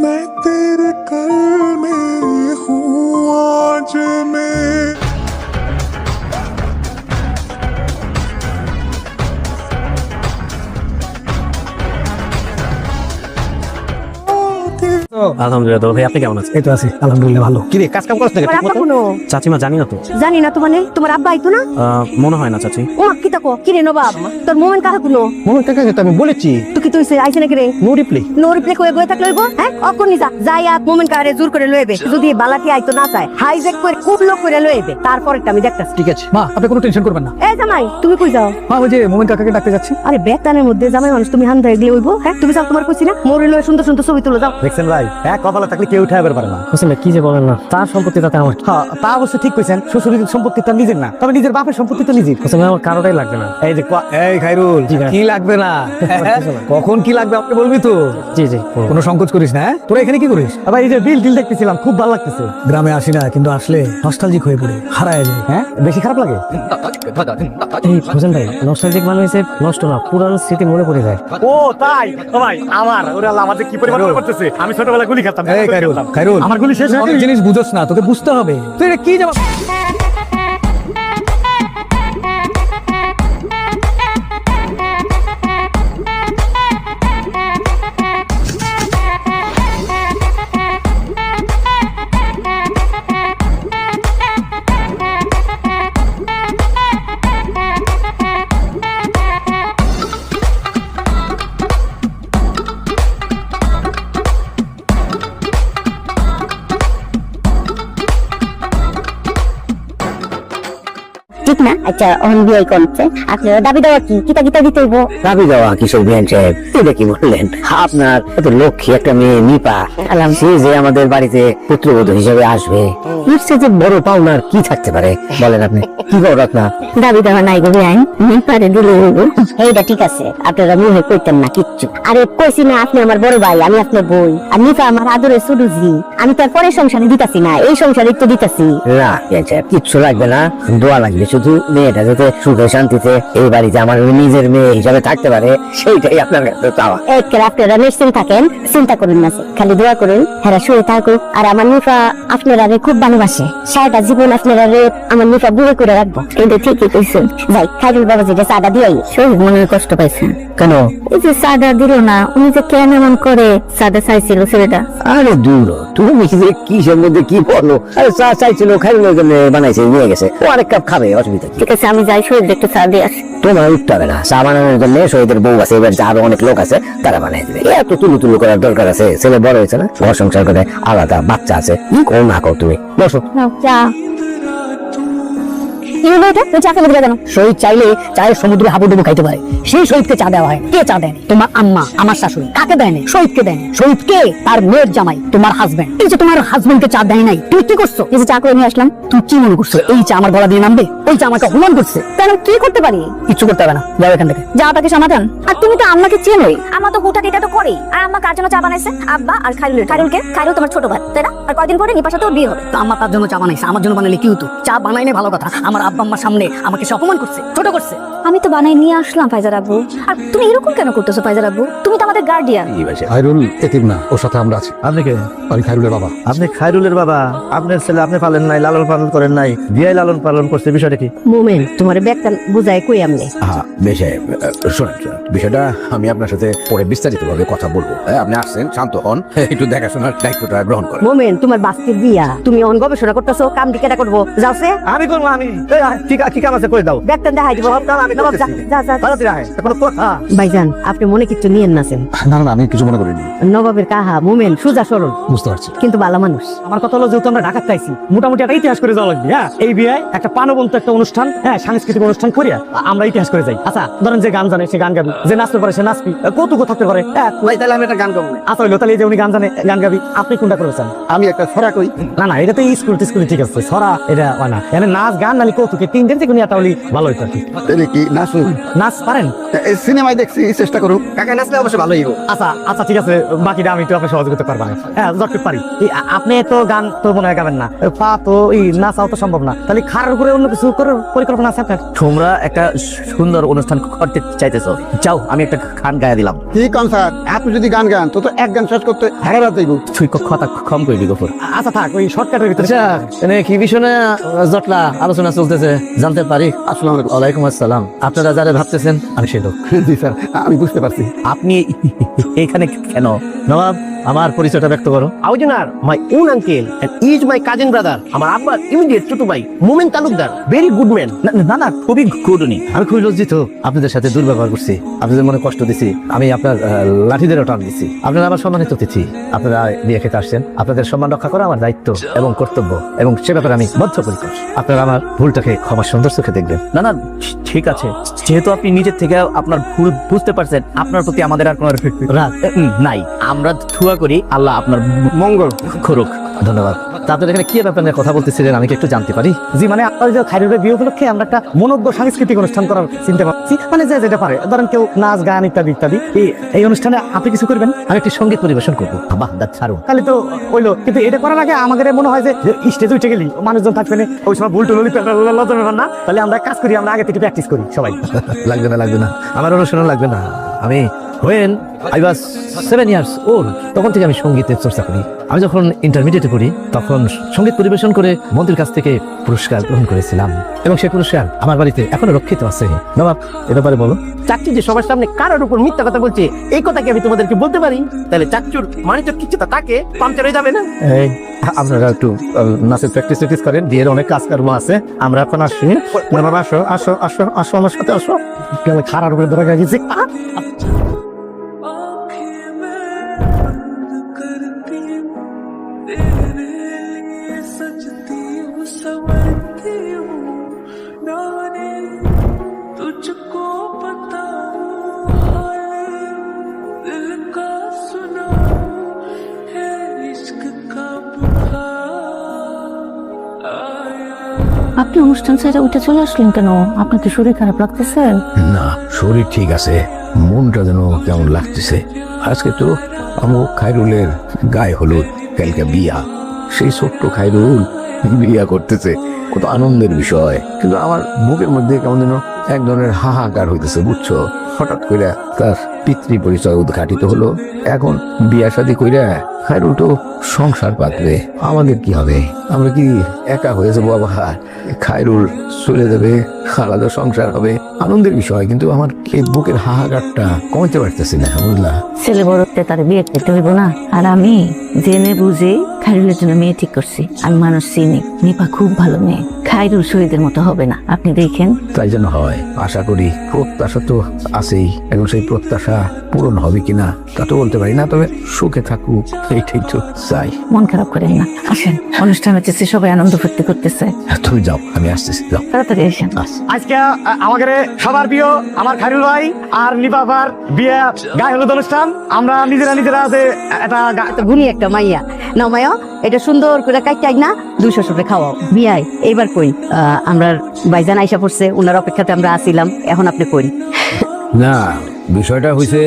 मैं तेरे कल में हूँ आज मैं আলহামদুলিল্লাহ। তো ভাই আপনি কেমন আছেন? এই তো আছি আলহামদুলিল্লাহ ভালো। কি রে কাজ কাম করছ নাকি ঠিক মতো? চাচিমা জানি না তো। জানি না তো মানে তোমার আব্বা আইতো না? মনে হয় না চাচি। ও কি তাকো কি রে নবাব তোর মোমেন কাহা কুনো মোমেন কাকা তো আমি বলেছি তুই কি তুইছে আইছে নাকি রে নো রিপ্লাই। নো রিপ্লাই কই বই থাকলে হইবো হ্যাঁ অকনি যা যাইয়া মোমেন কারে জোর করে লইবে যদি বালাটি আইতো না চায় হাইজ্যাক করে কুবলো করে লইবে তারপরটা আমি দেখতাছি। ঠিক আছে মা আপনি কোনো টেনশন করবেন না। এই জামাই তুমি কই যাও? মা ওই যে মোমেন কাকাকে ডাকতে যাচ্ছি। আরে বেতানের মধ্যে জামাই মানুষ তুমি হান্দা এগলে হইবো হ্যাঁ তুমি যাও তোমার কইছি না মোরে লই সুন্দর সুন্দর ছবি তুলে যাও। দেখছেন ভাই এক কপালে থাকলে কেউ উঠে আসতে পারে না। হোসেন ভাই কি যে বলেন না, তার সম্পত্তি তাতে আমার। হ্যাঁ তা অবশ্য ঠিক কইছেন, শ্বশুরের সম্পত্তি তার নিজের না, তবে নিজের বাপের সম্পত্তি তো নিজের। হোসেন ভাই আমার কারোটাই লাগবে না। এই যে এই খাইরুল কি লাগবে না কখন কি লাগবে আপনি বলবি তো। জি জি কোনো সংকোচ করিস না। তোরা এখানে কি করিস? আবার এই যে বিল টিল দেখতেছিলাম খুব ভালো লাগতেছে। গ্রামে আসি না কিন্তু আসলে নস্টালজিক হয়ে পড়ে হারায় যায়। হ্যাঁ বেশি খারাপ লাগে? এই হোসেন ভাই নস্টালজিক মানে হইছে নষ্ট না, পুরানো স্মৃতি মনে পড়ে যায়। ও তাই ও ভাই আমার ওরে আল্লাহ আমাদের কি পরিবর্তন করতেছে। আমি ছোটবেলায় গুলি খেলতাম। এই খাইরুল খাইরুল আমার গুলি শেষ হয়ে জিনিস বুঝছ না, তোকে বুঝতে হবে। তুই এটা কি জবাব ঠিক না? আচ্ছা অহন বিয়ে করছে আপনার দাবি দেওয়া কি কিতা কিতা দিতে হইব? দাবি দেওয়া কিশোর বিহান সাহেব এটা কি বললেন? আপনার এত লক্ষ্মী একটা মেয়ে নিপা আলাম, সে যে আমাদের বাড়িতে পুত্রবধূ হিসেবে আসবে, এর চেয়ে যে বড় পাওনার কি থাকতে পারে বলেন? আপনি কি বড় আপনার দাবি দেওয়া নাই গো বিয়ান, নিপারে দিলে হইব। এইটা ঠিক আছে, আপনারা মুখে কইতেন না কিচ্ছু। আরে কইছি না আপনি আমার বড় ভাই, আমি আপনার বই, আর নিপা আমার আদরের সুডুজি। আমি তার পরের সংসারে দিতাছি না, এই সংসারে তো দিতাছি না। বিহান সাহেব কিচ্ছু লাগবে না, দোয়া লাগবে শুধু মেয়েটা যাতে সুখে শান্তিতে এই বাড়িতে আমার নিজের মেয়ে হিসাবে থাকতে পারে, সেইটাই আপনার কাছে চাওয়া। একের আপনারা নিশ্চিন্ত থাকেন, চিন্তা করুন না, খালি দোয়া করুন হেরা শুয়ে থাকুক। আর আমার নিপা আপনারা খুব ভালোবাসে, সারাটা জীবন আপনারা আমার নিপা বুড়ো করে রাখবো। কিন্তু ঠিকই কইছেন। যাই খাইরুল বাবা যেটা চাঁদা দিয়াই শরীর মনে কষ্ট পাইছেন কেন? এই যে চাঁদা দিল না, উনি যে কেন এমন করে চাঁদা চাইছিল ছেলেটা। আরে দূর, তুমি যে কিসের মধ্যে কি বলো? আরে চা চাইছিল খাইরুলের জন্য বানাইছে, নিয়ে গেছে, ও আরেক কাপ খাবে, অসুবিধা কি? ঠিক আছে আমি যাই শরীর একটু চা দিয়ে আসি। তোমার উঠতে হবে না, চা বানানোর জন্য শহীদের বউ আছে, এবার আরো অনেক লোক আছে, তারা বানাই দেবে। এত তুলু তুলু করার দরকার আছে? ছেলে বড় হয়েছে না, ঘর সংসার করে আলাদা বাচ্চা আছে, কো না কো তুমি বসো। চা শহীদ চাইলে চায়ের সমুদ্রে হাবুডুবু খাইতে পারে, সেই শহীদকে চা দেওয়া হয়। কে চা দেয়? তোমার আম্মা, আমার শাশুড়ি। কাকে দেয় না? শহীদকে দেয় না। শহীদ কে? তার মেয়ের জামাই, তোমার হাজবেন্ড। এই যে তোমার হাজবেন্ডকে চা দেয় নাই, তুমি কি করছো? এই যে চা করে নিয়ে আসলাম। তুই কি মনে করছো এই চা আমার গলা দিয়ে নামবে? ওই চা আমাকে অপমান করছে। তাহলে কি করতে পারি? কিচ্ছু করতে হবে না, যাও এখান থেকে। যা তাকে সমাধান। আর তুমি তো আম্মাকে চেনোই। আমা তো হুটাকে এটা তো করেই। আর আম্মা কার জন্য চা বানাইছে? আব্বা আর খাইরুলের। খাইরুলকে? খাইরুল তোমার ছোট ভাই তাই না? আর কয়দিন পরে নিপার সাথেও বিয়ে হবে। তো আম্মা তার জন্য চা বানাইছে, আমার জন্য বানাইলে কি হতো? চা বানাই নাই ভালো কথা, আমার আব্বা আম্মার সামনে আমাকে সে অপমান করছে, ছোট করছে। আমি তো বানাই নিয়ে আসলাম ফাইজার আব্বু। আর তুমি এরকম কেন করতেছো ফাইজার আব্বু? তুমি তো আমাদের গার্ডিয়ান। খায়রুল এতিম না, ওর সাথে আমরা আছি। আপনি কে? আমি খায়রুলের বাবা। আপনি খায়রুলের বাবা? আপনার ছেলে আপনি পালেন নাই, লালন পালন করেন নাই, বিয়ে লালন পালন করছে, বিষয়টা কি? মোমেন তোমার ব্যাগটা বুঝাই কই আমনে। বেশে শোনেন, বিষয়টা আমি আপনার সাথে পরে বিস্তারিত ভাবে কথা বলবো। আপনি আসছেন, শান্ত হন, একটু দেখাশোনার দায়িত্বটা গ্রহণ করেন। মোমেন তোমার বাস্তির বিয়া, তুমি অন গবেষণা করতেছো, কাম কি কেটা করবো? যাও সে আমি করবো। আমি কি কাম আছে করে দাও। ব্যাগটা দেখাই দিব। নবাব, যা, যা, যা। তাড়াতাড়ি আয়, কোনো কথা। ভাইজান আপনি মনে কিছু নিয়েন না সেন। না না আমি কিছু মনে করিনি। নবাবের কাহা মোমেন সোজা সরল, বুঝতে পারছি, কিন্তু ভালো মানুষ। আমার কথা হলো যেহেতু আমরা ঢাকা চাইছি, মোটামুটি একটা ইতিহাস করে যাওয়া লাগবে। হ্যাঁ এই বিয়ে একটা প্রাণবন্ত একটা অনুষ্ঠান, হ্যাঁ সাংস্কৃতিক অনুষ্ঠান করিয়া আমরা ইতিহাস করে যাই। আচ্ছা ধরেন যে গান জানে সে গান গাবি, যে নাচতে পারে সে নাচবি, কৌতুক থাকতে পারে। ভাই তাহলে আমি একটা গান গাবো। আচ্ছা হইলো তাহলে এই যে উনি গান জানে গান গাবি, আপনি কোনটা করেছেন? আমি একটা ছড়া কই। না না এটা তো স্কুল ঠিক আছে, ছড়া এটা হয় না। এখানে নাচ গান নালি কৌতুকে তিনজন থেকে নিয়ে একটা হলে ভালো হইতো আর কি। তাহলে কি কি নাচুন? নাচ পারেন? সিনেমায় দেখছি, চেষ্টা করুন। কাকা নাচলে অবশ্য ভালোই হবে। আচ্ছা আচ্ছা ঠিক আছে, বাকিটা আমি তো আপনার সহযোগিতা করতে পারবো না। হ্যাঁ যতটুকু পারি। আপনি তো গান তো মনে হয় গাবেন না, পা তো এই নাচাও তো সম্ভব না, তাহলে খাড়ার উপরে অন্য কিছু করার পরিকল্পনা আছে আপনার? তোমরা একটা সুন্দর অনুষ্ঠান করতে চাইতেছো, যাও আমি একটা গান গায়ে দিলাম। কি কনসার্ট? আপনি যদি গান গান তো এক গান শেষ করতে হারা রাত যাইব। তুই কথা কম করবি গফর। আচ্ছা থাক, ওই শর্টকাটের ভিতরে। আচ্ছা এনে কি বিষয় না জটলা আলোচনা চলতেছে জানতে পারি? আসসালামু আলাইকুম। ওয়ালাইকুম আসসালাম। আপনারা যারা ভাবতেছেন আমি সেই লোক। জি স্যার, আমি বুঝতে পারছি। আপনি এখানে কেন? নবাব আমার পরিচয়টা ব্যক্ত করো। আউজনার my own uncle and is my cousin brother. আমার আব্বার ইমিডিয়েট ছোট ভাই Momen Talukdar, very good man. না না খুবই গুড উনি। আমি খুবই লজ্জিত আপনাদের সাথে দুর্ব্যবহার করছি, আপনাদের মনে কষ্ট দিছি, আমি আপনার লাঠিদেরও টান দিছি। আপনারা আমার সম্মানিত অতিথি, আপনারা বিয়ে খেতে আসছেন, আপনাদের সম্মান রক্ষা করা আমার দায়িত্ব এবং কর্তব্য, এবং সে ব্যাপারে আমি বদ্ধপরিকর। আপনারা আমার ভুলটাকে ক্ষমা সুন্দর চোখে দেখবেন। না না ঠিক আছে, যেহেতু আপনি নিজের থেকে আপনার ভুল বুঝতে পারছেন, আপনার প্রতি আমাদের আর কোনো রাগ নাই। আমরা দোয়া করি আল্লাহ আপনার মঙ্গল করুক। ধন্যবাদ। তা আপনারা এখানে কি ব্যাপারে নিয়ে কথা বলতেছিলেন আমি কি একটু জানতে পারি? জি মানে আপনার যে খাইরুলের বিয়ে উপলক্ষে আমরা একটা মনোজ্ঞ সাংস্কৃতিক অনুষ্ঠান করার চিন্তা ভাবছি, মানে যে যেটা পারে, ধরেন কেউ নাচ গান ইত্যাদি ইত্যাদি। এই অনুষ্ঠানে আপনি কিছু করবেন? আমি একটি সঙ্গীত পরিবেশন করবো। বাহ দাঁত ছাড়ুন। তাহলে তো হইলো, কিন্তু এটা করার আগে আমাদের মনে হয় যে স্টেজে উঠে গেলি মানুষজন থাকবে না, ওই সময় ভুল টুলি না। তাহলে আমরা কাজ করি, আমরা আগে থেকে প্র্যাকটিস করি সবাই। লাগবে না লাগবে না, আমার অনুশীলন লাগবে না। আমি when I was 7 years old তখন থেকে আমি সঙ্গীতের চর্চা করি। আমি যখন ইন্টারমিডিয়েটে পড়ি তখন সঙ্গীত পরিবেশন করে মন্ত্রীর কাছ থেকে পুরস্কার গ্রহণ করেছিলাম, এবং সেই পুরস্কার আমার বাড়িতে এখনো রক্ষিত আছে। নবাব এ ব্যাপারে বলো। চাচ্চু যে সবার সামনে কারোর উপর মিথ্যা কথা বলছে, এই কথা কি আমি তোমাদেরকে বলতে পারি? তাহলে চাচ্চুর মানে তো কিছু তাকে পাংচার হয়ে যাবে না? এই আপনারা একটু নাচের প্র্যাকটিস করেন, বিয়ের অনেক কাজকর্ম আছে। আমরা এখন আসি। নবাব আসো আসো আসো আসো আমার সাথে আসো। খারাপ উপরে ধরে গেছি। আপনি অনুষ্ঠান ছেড়ে উঠে চলে আসলেন কেন? আপনার কি শরীর খারাপ লাগতেছে? না, শরীর ঠিক আছে, মনটা যেন কেমন লাগতেছে। আজকে তো আমার খায়রুলের গায়ে হলুদ, কালকে বিয়া। সেই ছোট্ট খায়রুল বিয়া করতেছে, কত আনন্দের বিষয়। কিন্তু আমার বুকের মধ্যে কেমন যেন এক ধরনের হাহাকার হইতেছে, বুঝছো? হঠাৎ করে তার পিতৃ পরিচয় উদ্ঘাটিত হলো। এখন বিয়া শাদী কইরা খায়রুল তো সংসার পাতবে, আমাদের কি হবে? আমরা কি একা হয়ে যাবো? আবার খায়রুল চলে যাবে, আলাদা সংসার হবে, আনন্দের বিষয়। কিন্তু আমার এই বুকের হাহাকারটা কমাইতে পারতেছি না, বুঝলা? ছেলে বড়তে তার বিয়ে করতে হইব না? আর আমি জেনে বুঝে খাইরুলের জন্য মেয়ে ঠিক করছি। আমি মানুষ চিনি, নিপা খুব ভালো মেয়ে, খাইরুল শহীদের মতো হবে না, আপনি দেখেন। তাই যেন হয়, আশা করি। প্রত্যাশা তো আছেই, এখন সেই প্রত্যাশা পূরণ হবে কিনা তা তো বলতে পারি না, তবে সুখে থাকুক এইটাই তো চাই। মন খারাপ করেন না, আসেন, অনুষ্ঠান হচ্ছে, সবাই আনন্দ ফুর্তি করতেছে। তুমি যাও, আমি আসতেছি, যাও। তাড়াতাড়ি আসেন। আজকে আমাদের সবার প্রিয় আমার খাইরুল ভাই আর লিবাবার বিয়ে গায়ে হলুদ অনুষ্ঠান। আমরা নিজেরা যে এটা গুনি একটা মাইয়া না মায়া, এটা সুন্দর করে কাইটাই না 200 সরে খাওয়াও বিয়াই। এইবার কই আমরা ভাইজান আইসা পড়ছে, ওনার অপেক্ষাতে আমরা আসিলাম, এখন আপনি কই। না, বিষয়টা হয়েছে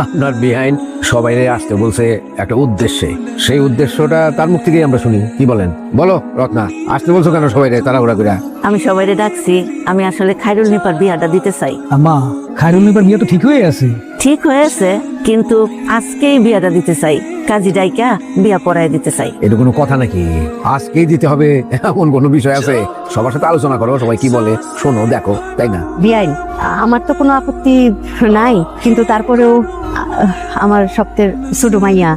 আপনার বিহাইন্ড সবাই আসতে বলছে একটা উদ্দেশ্যে। সেই উদ্দেশ্যটা তার মুখ থেকেই আমরা শুনি। কি বলেন? বলো রত্না, আসতে বলছো কেন সবাই তাড়াহুড়া করে? আমি সবাইরে ডাকছি, আমি আসলে খাইরুল নিপার বিয়াটা দিতে চাই। আম্মা, খাইরুল নিপার বিয়ে তো ঠিক হয়ে আছে। ঠিক হয়েছে, কিন্তু আজকেই বিয়াটা দিতে চাই, কাজী ডাইকা বিয়া পড়ায় দিতে চাই। এটা কোনো কথা নাকি? আজকেই দিতে হবে এমন কোনো বিষয় আছে? সবার সাথে আলোচনা করো, সবাই কি বলে শোনো, দেখো, তাই না? বিয়াই, আমার তো কোনো আপত্তি নাই, কিন্তু তারপরেও আমার সপ্তাহের ছোট মাইয়া,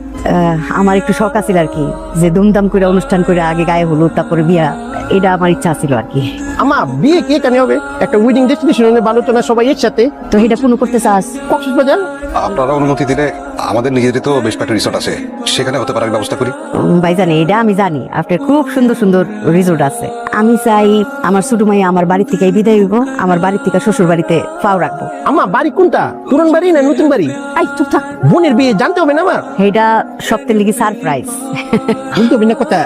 আমার একটু শখ আছিল আর কি, যে ধুমধাম করে অনুষ্ঠান করে আগে গায়ে হলুদ তারপরে বিয়া, এটা আমার ইচ্ছা ছিল আর কি। আমার বিয়ে কি এখানে হবে? একটা ওয়েডিং ডেস্টিনেশন বানাতো না সবাই একসাথে? তো এটা পূর্ণ করতে চাস? কক্সবাজার। আপনারা অনুমতি দিলে আমাদের নিজেদের তো বেশ কয়েকটা রিসোর্ট আছে, সেখানে হতে পারে ব্যবস্থা করি। ভাইজান এটা আমি জানি আপনার খুব সুন্দর সুন্দর রিসোর্ট আছে। আমি চাই আমার ছোট মাইয়া আমার বাড়ি থেকে বিদায় হইব, আমার বাড়ি থেকে শ্বশুর বাড়িতে পাও রাখবো। আমার বাড়ি কোনটা, পুরন বাড়ি না নতুন বাড়ি? আই চুপ থাক, বোনের বিয়ে জানতে হবে না আমার? এটা সপ্তাহের লিগে সারপ্রাইজ। বুঝতে হবে না কথা,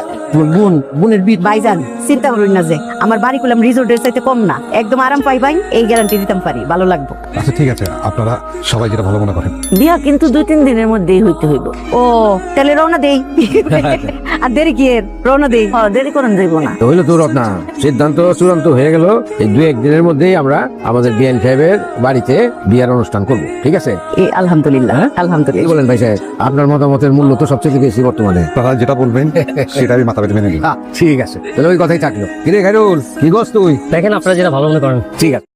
বোনের বিয়ে। ভাইজান চিন্তা করুন না যে আমার বাড়ি করলাম রিসোর্টের চাইতে কম না, একদম আরাম পাইবাই, এই গ্যারান্টি দিতাম পারি, ভালো লাগবে। আচ্ছা ঠিক আছে, আপনারা সবাই যেটা ভালো মনে করেন। বিয়া কিন্তু 2-3 দিনের মধ্যেই হইতে হইব। ও তাহলে রওনা দেই। আর দেরি কি এর, রওনা দেই। দেরি করেন যাইব না। হইলো তোর না, সিদ্ধান্ত চূড়ান্ত হয়ে গেল। এই 2-1 দিনের মধ্যেই আমরা আমাদের বিএন সাহেবের বাড়িতে বিয়ার অনুষ্ঠান করব, ঠিক আছে? আলহামদুলিল্লাহ, কি আলহামদুলিল্লাহ। বলেন ভাই সাহেব? আপনার মতামতের মূল্য তো সবচেয়ে বেশি বর্তমানে। আপনারা যেটা বলবেন সেটা আমি মাথা পেতে মেনে নিই। ঠিক আছে, তাহলে ওই কথাই থাকলো। কিরে খাইরুল, কি গছ তুই? দেখেন আপনারা যেটা ভালো মনে করেন। ঠিক আছে।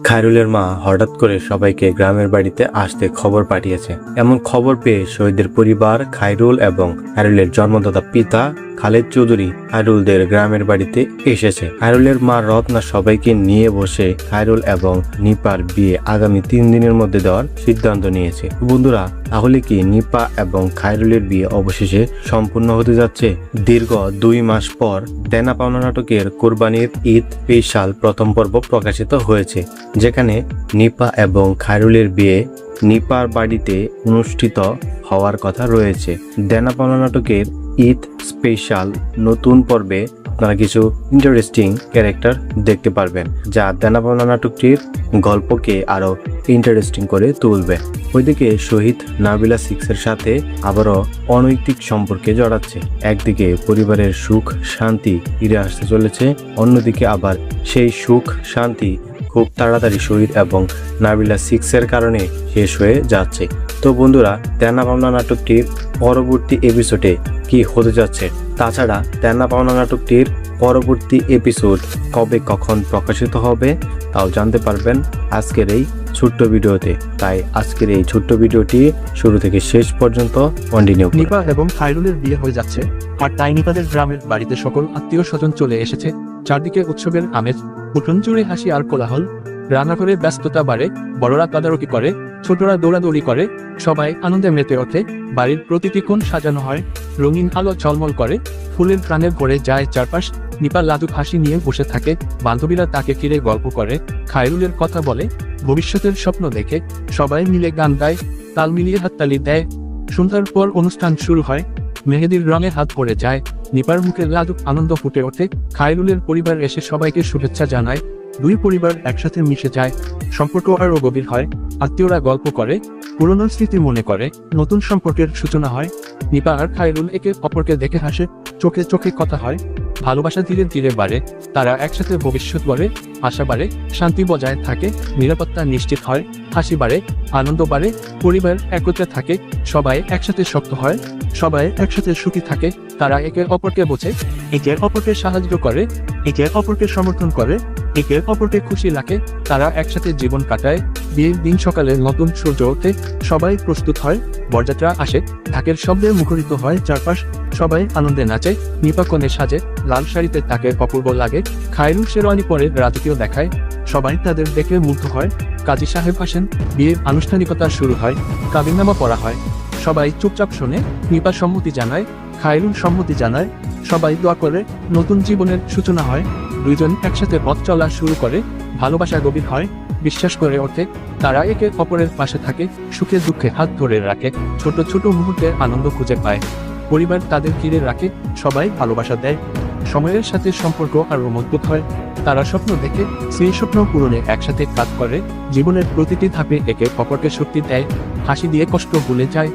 খায়রুলের মা হঠাৎ করে সবাইকে গ্রামের বাড়িতে আসতে খবর পাঠিয়েছে। এমন খবর পেয়ে শহীদের পরিবার, খায়রুল এবং খায়রুলের জন্মদাতা পিতা খালেদ চৌধুরী খায়রুলদের গ্রামের বাড়িতে এসেছে। খায়রুলের মা রত্না সবাইকে নিয়ে বসে খায়রুল এবং নিপার বিয়ে আগামী 3 দিনের মধ্যে দেওয়ার সিদ্ধান্ত নিয়েছে। বন্ধুরা, তাহলে কি নিপা এবং খায়রুলের বিয়ে অবশেষে সম্পূর্ণ হতে যাচ্ছে? দীর্ঘ 2 মাস পর দেনা পাওনা নাটকের কোরবানির ঈদ স্পেশাল প্রথম পর্ব প্রকাশিত হয়েছে, যেখানে নিপা এবং খায়রুলের বিয়ে নিপার বাড়িতে অনুষ্ঠিত হওয়ার কথা রয়েছে। দেনা পাওনা নাটকের ঈদ স্পেশাল নতুন পর্বে আপনারা কিছু ইন্টারেস্টিং ক্যারেক্টার দেখতে পারবেন, যা দেনা পাওনা নাটকটির গল্পকে আরো ইন্টারেস্টিং করে তুলবে। ওইদিকে শহীদ নাবিলা 6-এর সাথে আবারও অনৈতিক সম্পর্কে জড়াচ্ছে। একদিকে পরিবারের সুখ শান্তি ফিরে আসতে চলেছে, অন্যদিকে আবার সেই সুখ শান্তি খুব তাড়াতাড়ি শহীদ এবং নাবিলা 6-এর কারণে শেষ হয়ে যাচ্ছে। তো বন্ধুরা, দেনা পাওনা নাটকটির পরবর্তী এপিসোডে কি হতে যাচ্ছে, তাছাড়া দেনা পাওনা নাটকটির পরবর্তী এপিসোড কবে কখন প্রকাশিত হবে তাও জানতে পারবেন আজকের এই ছোট্ট ভিডিওতে। তাই আজকের এই ছোট্ট ভিডিওটি শুরু থেকে শেষ পর্যন্ত কন্টিনিউ। নিপা এবং খায়রুলের বিয়ে হয়ে যাচ্ছে, আর তাই নিপাদের গ্রামের বাড়িতে সকল আত্মীয় স্বজন চলে এসেছে। চারদিকে উৎসবের আমেজ, উঠোন জুড়ে হাসি আর কোলাহল। রান্নাঘরে ব্যস্ততা বাড়ে, বড়রা তদারকি করে, ছোটরা দৌড়াদৌড়ি করে, সবাই আনন্দে মেতে ওঠে। বাড়ির প্রতিটি কোণ সাজানো হয়, রঙিন আলো ঝলমল করে, ফুলের প্রাণে ভরে যায় চারপাশ। নিপা লাজুক হাসি নিয়ে বসে থাকে, বান্ধবীরা তাকে ফিরে গল্প করে, খায়রুলের কথা বলে, ভবিষ্যতের স্বপ্ন দেখে। সবাই মিলে গান গায়, তাল মিলিয়ে হাততালি দেয়। সন্ধ্যার পর অনুষ্ঠান শুরু হয়, মেহেদির রঙে হাত পড়ে যায়, নিপার মুখে লাজুক আনন্দ ফুটে ওঠে। খায়রুলের পরিবার এসে সবাইকে শুভেচ্ছা জানায়, 2 পরিবার একসাথে মিশে যায়, সম্পর্ক আরও গভীর হয়। আত্মীয়রা গল্প করে, পুরনো স্মৃতি মনে করে, নতুন সম্পর্কের সূচনা হয়। নিপা আর খায়রুল একে অপরকে দেখে হাসে, চোখে চোখে কথা হয়, ভালোবাসা ধীরে ধীরে বাড়ে। তারা একসাথে ভবিষ্যৎ গড়ে, আশা বাড়ে, শান্তি বজায় থাকে, নিরাপত্তা নিশ্চিত হয়, হাসি বাড়ে, আনন্দ বাড়ে। পরিবার একত্রে থাকে, সবাই একসাথে শক্ত হয়, সবাই একসাথে সুখী থাকে। তারা একে অপরকে বোঝে, একে অপরকে সাহায্য করে, একে অপরকে সমর্থন করে, একে অপরকে খুশি রাখে। তারা একসাথে জীবন কাটায়। বিয়ের দিন সকালে নতুন সূর্য ওঠে, সবাই প্রস্তুত হয়, বরযাত্রা আসে, ঢাকের শব্দে মুখরিত হয় চারপাশ। সবাই আনন্দে নাচে, নিপা কনে সাজে, লাল শাড়িতে তাকে অপূর্ব লাগে। খায়রুল শেরওয়ানি পরে রাজকীয় দেখায়, সবাই তাদের দেখে মুগ্ধ হয়। কাজী সাহেব আসেন, বিয়ের আনুষ্ঠানিকতা শুরু হয়, কাবিননামা পড়া হয়। সবাই চুপচাপ শোনে, নিপা সম্মতি জানায়, খায়রুল সম্মতি জানায়, সবাই দোয়া করে, নতুন জীবনের সূচনা হয়। 2 জন একসাথে পথ চলা শুরু করে, ভালোবাসা গভীর হয়, বিশ্বাস করে ওঠে। তারা একে অপরের পাশে থাকে, সুখে দুঃখে হাত ধরে রাখে, ছোট ছোট মুহূর্তের আনন্দ খুঁজে পায়। পরিবার তাদের ঘিরে রাখে, সবাই ভালোবাসা দেয়। সময়ের সাথে সম্পর্ক আরও মজবুত হয়। তারা স্বপ্ন দেখে, সেই স্বপ্ন পূরণে একসাথে কাজ করে। জীবনের প্রতিটি ধাপে একে অপরকে শক্তি দেয়, হাসি দিয়ে কষ্ট ভুলে যায়,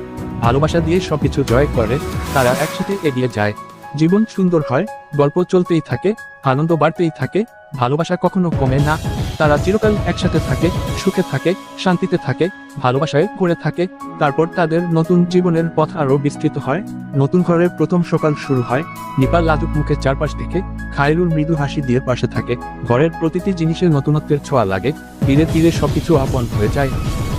ভালোবাসা দিয়ে সবকিছু জয় করে। তারা একসাথে এগিয়ে যায়, জীবন সুন্দর হয়, গল্প চলতেই থাকে, আনন্দ বাড়তেই থাকে, ভালোবাসা কখনো কমে না। তারা চিরকাল একসাথে থাকে, সুখে থাকে, শান্তিতে থাকে, ভালোবাসায় ভরে থাকে। তারপর তাদের নতুন জীবনের পথ আরও বিস্তৃত হয়, নতুন ঘরের প্রথম সকাল শুরু হয়। নিপা লাজুক মুখে চারপাশ দেখে, খায়রুল মৃদু হাসি দিয়ে পাশে থাকে। ঘরের প্রতিটি জিনিসের নতুনত্বের ছোঁয়া লাগে, ধীরে ধীরে সবকিছু আপন হয়ে যায়।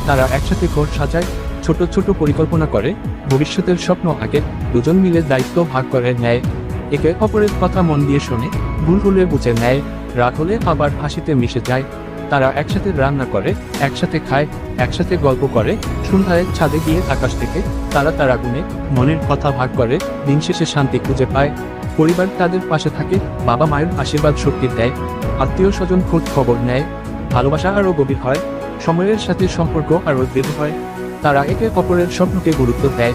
তারা একসাথে ঘর সাজায়, ছোট ছোট পরিকল্পনা করে, ভবিষ্যতের স্বপ্ন আঁকে, দুজন মিলে দায়িত্ব ভাগ করে নেয়, একে অপরের কথা মন দিয়ে শোনে, ভুল হলে বুঝে নেয়, রাগ হলে আবার হাসিতে মিশে যায়। তারা একসাথে রান্না করে, একসাথে খায়, একসাথে গল্প করে, সন্ধ্যায় ছাদে গিয়ে আকাশ থেকে তারা গুনে মনের কথা ভাগ করে, দিন শেষে শান্তি খুঁজে পায়। পরিবার তাদের পাশে থাকে, বাবা মায়ের আশীর্বাদ শক্তি দেয়, আত্মীয় স্বজন খোঁজ খবর নেয়, ভালোবাসা আরও গভীর হয়, সময়ের সাথে সম্পর্ক আরও দৃঢ় হয়। তারা একে অপরের স্বপ্নকে গুরুত্ব দেয়,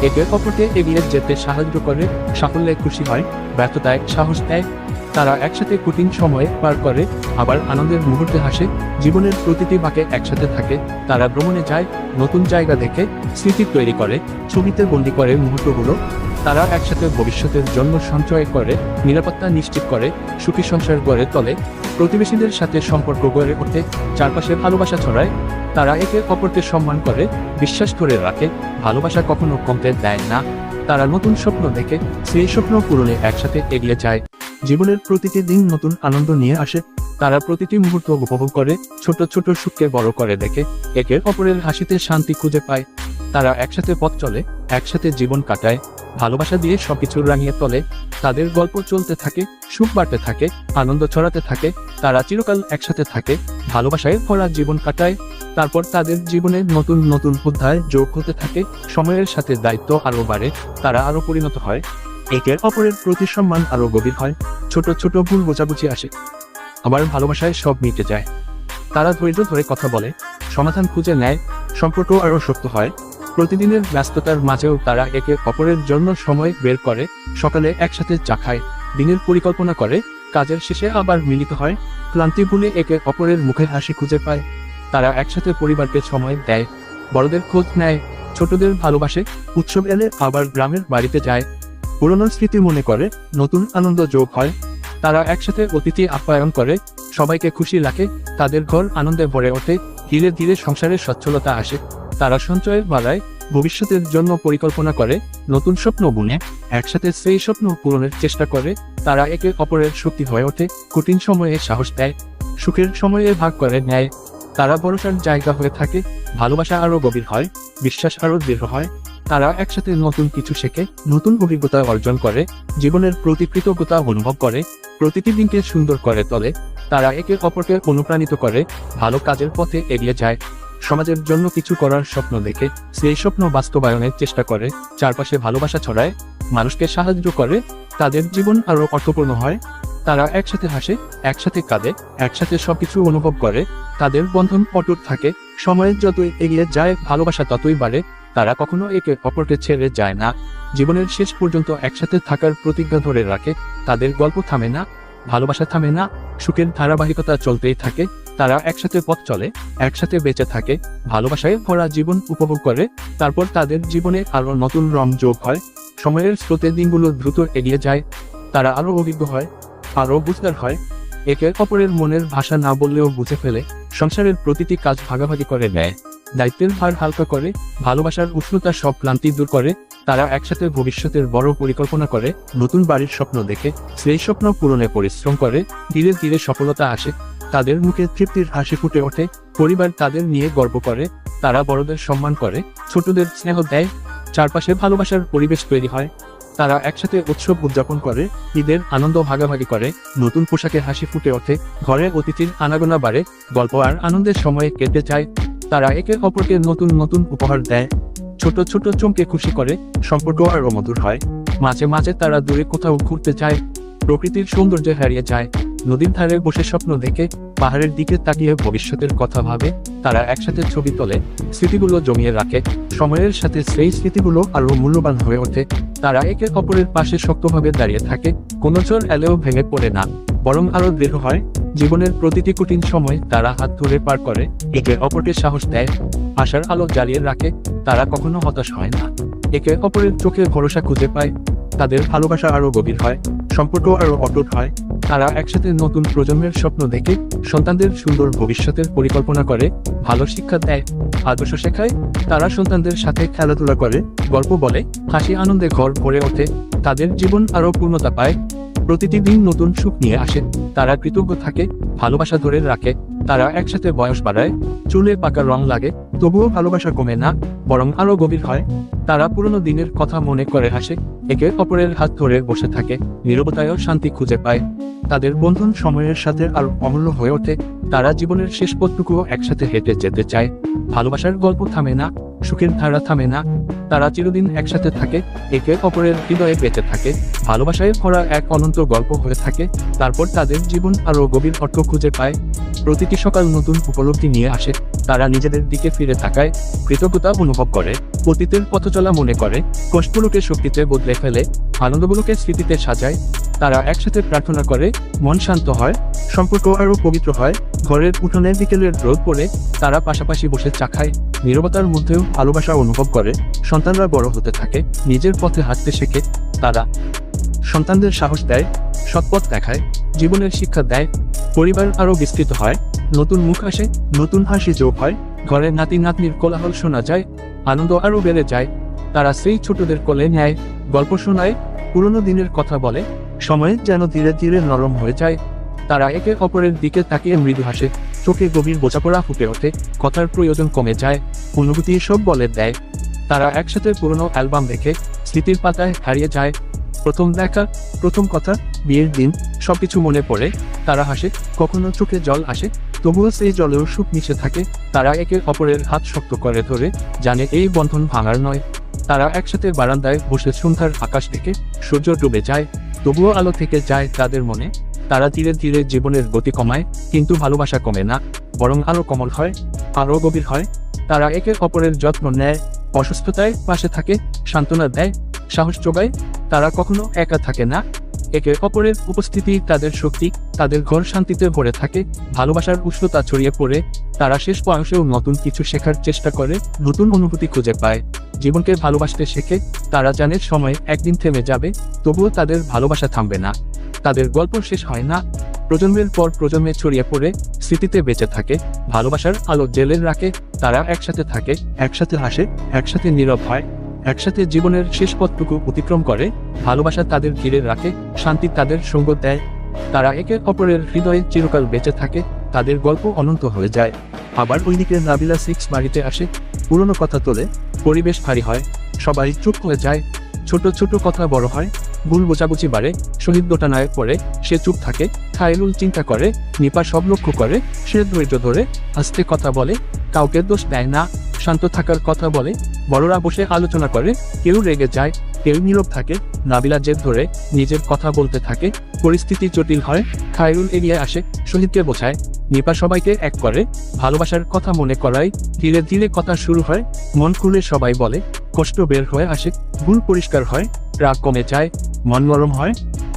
একে অপরকে এগিয়ে যেতে সাহায্য করে, সাফল্যে খুশি হয়, ব্যর্থতায় সাহস দেয়। তারা একসাথে কঠিন সময়ে পার করে, আবার আনন্দের মুহূর্তে হাসে, জীবনের প্রতিটি বাঁকে একসাথে থাকে। তারা ভ্রমণে যায়, নতুন জায়গা দেখে, স্মৃতি তৈরি করে, ছবিতে বন্দী করে মুহূর্তগুলো। তারা একসাথে ভবিষ্যতের জন্য সঞ্চয় করে, নিরাপত্তা নিশ্চিত করে, সুখী সংসার গড়ে তোলে, প্রতিবেশীদের সাথে সম্পর্ক গড়ে ওঠে, চারপাশে ভালোবাসা ছড়ায়। তারা একে অপরকে সম্মান করে, বিশ্বাস করে রাখে, ভালোবাসা কখনো কমতে দেয় না। তারা নতুন স্বপ্ন দেখে, সেই স্বপ্ন পূরণে একসাথে এগিয়ে যায়। জীবনের প্রতিটি দিন নতুন আনন্দ নিয়ে আসে, তারা প্রতিটি মুহূর্ত উপভোগ করে, ছোট ছোট সুখকে বড় করে দেখে, একে অপরের হাসিতে শান্তি খুঁজে পায়। তারা একসাথে পথ চলে, একসাথে জীবন কাটায়, ভালোবাসা দিয়ে সবকিছু রাঙিয়ে তোলে। তাদের গল্প চলতে থাকে, সুখ বাড়তে থাকে, আনন্দ ছড়াতে থাকে। তারা চিরকাল একসাথে থাকে, ভালোবাসায় ভরা জীবন কাটায়। তারপর তাদের জীবনে নতুন নতুন অধ্যায় যোগ হতে থাকে, সময়ের সাথে দায়িত্ব আরও বাড়ে, তারা আরও পরিণত হয়, একে অপরের প্রতি সম্মান আরও গভীর হয়। ছোট ছোট ভুল বোঝাবুঝি আসে, আবার ভালোবাসায় সব মিটে যায়। তারা ধৈর্য ধরে কথা বলে, সমাধান খুঁজে নেয়, সম্পর্ক আরও শক্ত হয়। প্রতিদিনের ব্যস্ততার মাঝেও তারা একে অপরের জন্য সময় বের করে, সকালে একসাথে চা খায়, দিনের পরিকল্পনা করে, কাজের শেষে আবার মিলিত হয়, ক্লান্তি ভুলে একে অপরের মুখে হাসি খুঁজে পায়। তারা একসাথে পরিবারকে সময় দেয়, বড়দের খোঁজ নেয়, ছোটদের ভালোবাসে, উৎসব এলে আবার গ্রামের বাড়িতে যায়, পুরনো স্মৃতি মনে করে, নতুন আনন্দ যোগ হয়। তারা একসাথে অতিথি আপ্যায়ন করে, সবাইকে খুশি রাখে, তাদের ঘর আনন্দে ভরে ওঠে, ধীরে ধীরে সংসারে সচ্ছলতা আসে। তারা সঞ্চয়ের বাড়ায়, ভবিষ্যতের জন্য পরিকল্পনা করে, নতুন স্বপ্ন বুনে, একসাথে সেই স্বপ্ন পূরণের চেষ্টা করে। তারা একে অপরের শক্তি হয়ে ওঠে, কঠিন সময়ে সাহস দেয়, সুখের সময়ে ভাগ করে নেয়। তারা ভরসার জায়গা হয়ে থাকে, ভালোবাসা আরও গভীর হয়, বিশ্বাস আরও দৃঢ় হয়। তারা একসাথে নতুন কিছু শেখে, নতুন অভিজ্ঞতা অর্জন করে, জীবনের প্রতি কৃতজ্ঞতা অনুভব করে, প্রতিটি দিনকে সুন্দর করে তোলে। তারা একে অপরকে অনুপ্রাণিত করে, ভালো কাজের পথে এগিয়ে যায়, সমাজের জন্য কিছু করার স্বপ্ন দেখে, সেই স্বপ্ন বাস্তবায়নের চেষ্টা করে, চারপাশে ভালোবাসা ছড়ায়, মানুষকে সাহায্য করে, তাদের জীবন আরও অর্থপূর্ণ হয়। তারা একসাথে হাসে, একসাথে কাঁদে, একসাথে সবকিছু অনুভব করে, তাদের বন্ধন অটুট থাকে, সময় যতই এগিয়ে যায় ভালোবাসা ততই বাড়ে। তারা কখনো একে অপরকে ছেড়ে যায় না, জীবনের শেষ পর্যন্ত একসাথে থাকার প্রতিজ্ঞা ধরে রাখে। তাদের গল্প থামে না, ভালোবাসা থামে না, সুখের ধারাবাহিকতা চলতেই থাকে। তারা একসাথে পথ চলে, একসাথে বেঁচে থাকে, ভালোবাসায় ভরা জীবন উপভোগ করে। তারপর তাদের জীবনে আরও নতুন রং যোগ হয়, সময়ের স্রোতে দিনগুলো দ্রুত এগিয়ে যায়। তারা আরও অভিজ্ঞ হয়, আরও বুঝদার হয়, একে অপরের মনের ভাষা না বললেও বুঝে ফেলে, সংসারের প্রতিটি কাজ ভাগাভাগি করে নেয়, দায়িত্বের ভার হালকা করে, ভালোবাসার উষ্ণতা সব ক্লান্তি দূর করে। তারা একসাথে ভবিষ্যতের বড় পরিকল্পনা করে, নতুন বাড়ির স্বপ্ন দেখে, সেই স্বপ্ন পূরণে পরিশ্রম করে, ধীরে ধীরে সফলতা আসে, তাদের মুখে তৃপ্তির হাসি ফুটে ওঠে, পরিবার তাদের নিয়ে গর্ব করে। তারা বড়দের সম্মান করে, ছোটদের স্নেহ দেয়, চারপাশে ভালোবাসার পরিবেশ তৈরি হয়। তারা একসাথে উৎসব উদযাপন করে, ঈদের আনন্দ ভাগাভাগি করে, নতুন পোশাকে হাসি ফুটে ওঠে, ঘরে অতিথির আনাগোনা বাড়ে, গল্প আর আনন্দের সময়ে কেটে যায়। তারা একে অপরকে নতুন নতুন উপহার দেয়, ছোট ছোট চমকে খুশি করে, সম্পর্ক আরও মধুর হয়। মাঝে মাঝে তারা দূরে কোথাও ঘুরতে যায়, প্রকৃতির সৌন্দর্যে হারিয়ে যায়, নদীর ধারে বসে স্বপ্ন দেখে, পাহাড়ের দিকে তাকিয়ে ভবিষ্যতের কথা ভাবে। তারা একসাথে ছবি তোলে, স্মৃতিগুলো জমিয়ে রাখে, সময়ের সাথে সেই স্মৃতিগুলো আরও মূল্যবান হয়ে ওঠে। তারা একে অপরের পাশে শক্তভাবে দাঁড়িয়ে থাকে, কোনো ঝড় এলেও ভেঙে পড়ে না, বরং আরও দৃঢ় হয়। জীবনের প্রতিটি কঠিন সময় তারা হাত ধরে পার করে, একে অপরকে সাহস দেয়, আশার আলো জ্বালিয়ে রাখে। তারা কখনো হতাশ হয় না, একে অপরের চোখে ভরসা খুঁজে পায়। তাদের ভালোবাসা আরও গভীর হয়, সম্পর্ক আরও অটুট হয়। তারা একসাথে নতুন প্রজন্মের স্বপ্ন দেখে, সন্তানদের সুন্দর ভবিষ্যতের পরিকল্পনা করে, ভালো শিক্ষা দেয়, আদর্শ শেখায়। তারা সন্তানদের সাথে খেলাধুলা করে, গল্প বলে, হাসি আনন্দে ঘর ভরে ওঠে। তাদের জীবন আরও পূর্ণতা পায়, প্রতিটি দিন নতুন সুখ নিয়ে আসে। তারা কৃতজ্ঞ থাকে, ভালোবাসা ধরে রাখে। তারা একসাথে বয়স বাড়ায়, চুলে পাকা রং লাগে, তবুও ভালোবাসা কমে না, বরং আরো গভীর হয়। তারা পুরনো দিনের কথা মনে করে হাসে, একে অপরের হাত ধরে বসে থাকে, নীরবতায়ও শান্তি খুঁজে পায়। তাদের বন্ধন সময়ের সাথে আরো অমূল্য হয়ে ওঠে। তারা জীবনের শেষ পথটুকুও একসাথে হেঁটে যেতে চায়। ভালোবাসার গল্প থামে না, সুখের ধারা থামে না। তারা চিরদিন একসাথে থাকে, একে অপরের হৃদয়ে বেঁচে থাকে। ভালোবাসায় ভরা এক অনন্ত গল্প হয়ে থাকে। তারপর তাদের জীবন আরো গভীর অর্থ খুঁজে পায়। প্রতিটি সকাল নতুন উপলব্ধি নিয়ে আসে। তারা নিজেদের দিকে ফিরে তাকায়, কৃতজ্ঞতা অনুভব করে, অতীতের পথ চলা মনে করে, কষ্টগুলোকে শক্তিতে বদলে ফেলে, আনন্দগুলোকে স্মৃতিতে সাজায়। তারা একসাথে প্রার্থনা করে, মন শান্ত হয়, সম্পর্ক আরো পবিত্র হয়। ঘরের উঠোনে বিকেলের রোদ পড়ে তারা পাশাপাশি বসে চা খায়, নীরবতার মধ্যেও ভালোবাসা অনুভব করে। সন্তানরা বড় হতে থাকে, নিজের পথে হাঁটতে শেখে। তারা সন্তানদের সাহস দেয়, সৎপথ দেখায়, জীবনের শিক্ষা দেয়। পরিবার আরো বিস্তৃত হয়, নতুন মুখ আসে, নতুন হাসি যোগ হয়। ঘরে নাতি নাতনির কোলাহল শোনা যায়, আনন্দ আরো বেড়ে যায়। তারা সেই ছোটদের কোলে নেয়, গল্প শোনায়, পুরনো দিনের কথা বলে। সময় যেন ধীরে ধীরে নরম হয়ে যায়। তারা একে অপরের দিকে তাকিয়ে মৃদু হাসে, চোখে গভীর বোঝাপড়া ফুটে ওঠে, কথার প্রয়োজন কমে যায়, অনুভূতি সব বলে দেয়। তারা একসাথে পুরনো অ্যালবাম দেখে, স্মৃতির পাতায় হারিয়ে যায়। প্রথম দেখা, প্রথম কথা, বিয়ের দিন, সবকিছু মনে পড়ে। তারা হাসে, কখনো চোখে জল আসে, তবুও সেই জলেও সুখ মিশে থাকে। তারা একে অপরের হাত শক্ত করে ধরে, জানে এই বন্ধন ভাঙার নয়। তারা একসাথে বারান্দায় বসে সন্ধ্যার আকাশ দেখে, সূর্য ডুবে যায়, তবুও আলো থেকে যায় তাদের মনে। তারা ধীরে ধীরে জীবনের গতি কমায়, কিন্তু ভালোবাসা কমে না, বরং আরো কোমল হয়, আরো গভীর হয়। তারা একে অপরের যত্ন নেয়, অসুস্থতায় পাশে থাকে, সান্ত্বনা দেয়, সাহস যোগায়। তারা কখনো একা থাকে না, একে অপরের উপস্থিতি তাদের শক্তি। তাদের ঘর শান্তিতে ভরে থাকে, ভালোবাসার উষ্ণতা ছড়িয়ে পড়ে। তারা শেষ বয়সেও নতুন কিছু শেখার চেষ্টা করে, নতুন অনুভূতি খুঁজে পায়, জীবনকে ভালোবাসতে শেখে। তারা জানে সময় একদিন থেমে যাবে, তবুও তাদের ভালোবাসা থামবে না। তাদের গল্প শেষ হয় না, প্রজন্মের পর প্রজন্মে ছড়িয়ে পড়ে, স্মৃতিতে বেঁচে থাকে। ভালোবাসার আলো জেলে রাখে। তারা একসাথে থাকে, একসাথে হাসে, একসাথে নীরব হয়, একসাথে জীবনের শেষ পথটুকু অতিক্রম করে। ভালোবাসা তাদের ঘিরে রাখে, শান্তি তাদের সঙ্গ দেয়। তারা একে অপরের হৃদয়ে চিরকাল বেঁচে থাকে, তাদের গল্প অনন্ত হয়ে যায়। আবার ওইদিকে নাবিলা 6 বাড়িতে আসে, পুরনো কথা তোলে, পরিবেশ ভারী হয়, সবাই চুপ হয়ে যায়। ছোট ছোট কথা বড় হয়, ভুল বোঝাবুঝি বাড়ে, শহীদ দোটানায় পড়ে, সে চুপ থাকে। খায়রুল চিন্তা করে, নিপা সব লক্ষ্য করে, সে ধৈর্য ধরে, আস্তে কথা বলে, কাউকে দোষ দেয় না, শান্ত থাকার কথা বলে। বড়রা বসে আলোচনা করে, কেউ রেগে যায়, কেউ নীরব থাকে। নাবিলা জেদ ধরে নিজের কথা বলতে থাকে, পরিস্থিতি জটিল হয়। খায়রুল এগিয়ে আসে, শহীদকে বোঝায়, নিপা সবাইকে এক করে, ভালোবাসার কথা মনে করায়। ধীরে ধীরে কথা শুরু হয়, মন খুলে সবাই বলে, কষ্ট বের হয়ে আসে, ভুল পরিষ্কার হয়, রাগ কমে যায়, মন নরম হয়।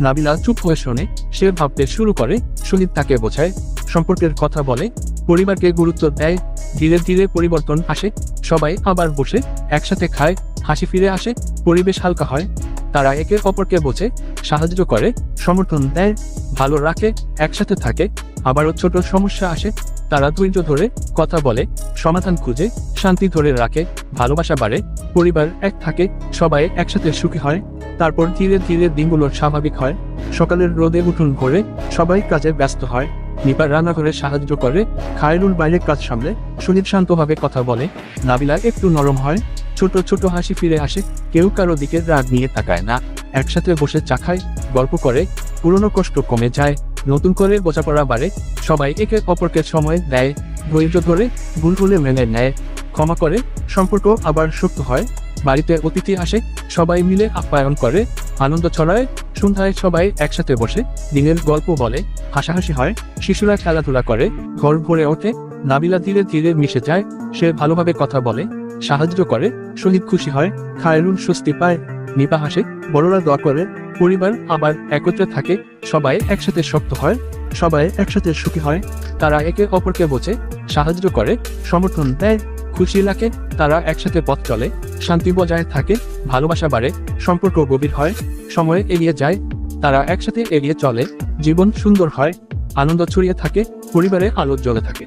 নাবিলা চুপ হয়ে শোনে, সে ভাবতে শুরু করে, শহীদ তাকে বোঝায়, সম্পর্কের কথা বলে, পরিবারকে গুরুত্ব দেয়। ধীরে ধীরে পরিবর্তন আসে, সবাই আবার বসে একসাথে খায়, হাসি ফিরে আসে, পরিবেশ হালকা হয়। তারা একে অপরকে বোঝে, সাহায্য করে, সমর্থন দেয়, ভালো রাখে, একসাথে থাকে। আবারও ছোট সমস্যা আসে, তারা ধৈর্য ধরে কথা বলে, সমাধান খুঁজে, শান্তি ধরে রাখে, ভালোবাসা বাড়ে, পরিবার এক থাকে, সবাই একসাথে সুখী হয়। তারপর ধীরে ধীরে দিনগুলো স্বাভাবিক হয়। সকালের রোদে উঠোন ভরে সবাই কাজে ব্যস্ত হয়। নিপা রান্নাঘরে সাহায্য করে, খায়রুল বাইরে কাজ সামলে, শহীদ শান্তভাবে কথা বলে, নাবিলা একটু নরম হয়, ছোট ছোট হাসি ফিরে আসে, কেউ কারো দিকে রাগ নিয়ে তাকায় না, একসাথে বসে চা খায়, গল্প করে, পুরনো কষ্ট কমে যায়, নতুন করে বোঝাপড়া বাড়ে। সবাই একে অপরকে সময় দেয়, ধৈর্য ধরে, ভুল হলে মেনে নেয়, ক্ষমা করে, সম্পর্ক আবার শক্ত হয়। বাড়িতে অতিথি আসে, সবাই মিলে আপ্যায়ন করে, আনন্দ ছড়ায়। সন্ধ্যায় সবাই একসাথে বসে দিনের গল্প বলে, হাসাহাসি হয়, শিশুরা খেলাধুলা করে, ঘর ভরে ওঠে। নাবিলা ধীরে ধীরে মিশে যায়, সে ভালোভাবে কথা বলে, সাহায্য করে, শহীদ খুশি হয়, খায়রুল স্বস্তি পায়, নিপা হাসে, বড়রা দোয়া করে, পরিবার আবার একত্রে থাকে, সবাই একসাথে শক্ত হয়, সবাই একসাথে সুখী হয়। তারা একে অপরকে বোঝে, সাহায্য করে, সমর্থন দেয়, খুশি লাগে। তারা একসাথে পথ চলে, শান্তি বজায় থাকে, ভালোবাসা বাড়ে, সম্পর্ক গভীর হয়, সময় এগিয়ে যায়। তারা একসাথে এগিয়ে চলে, জীবন সুন্দর হয়, আনন্দ ছড়িয়ে থাকে, পরিবারে আলো জ্বলে থাকে।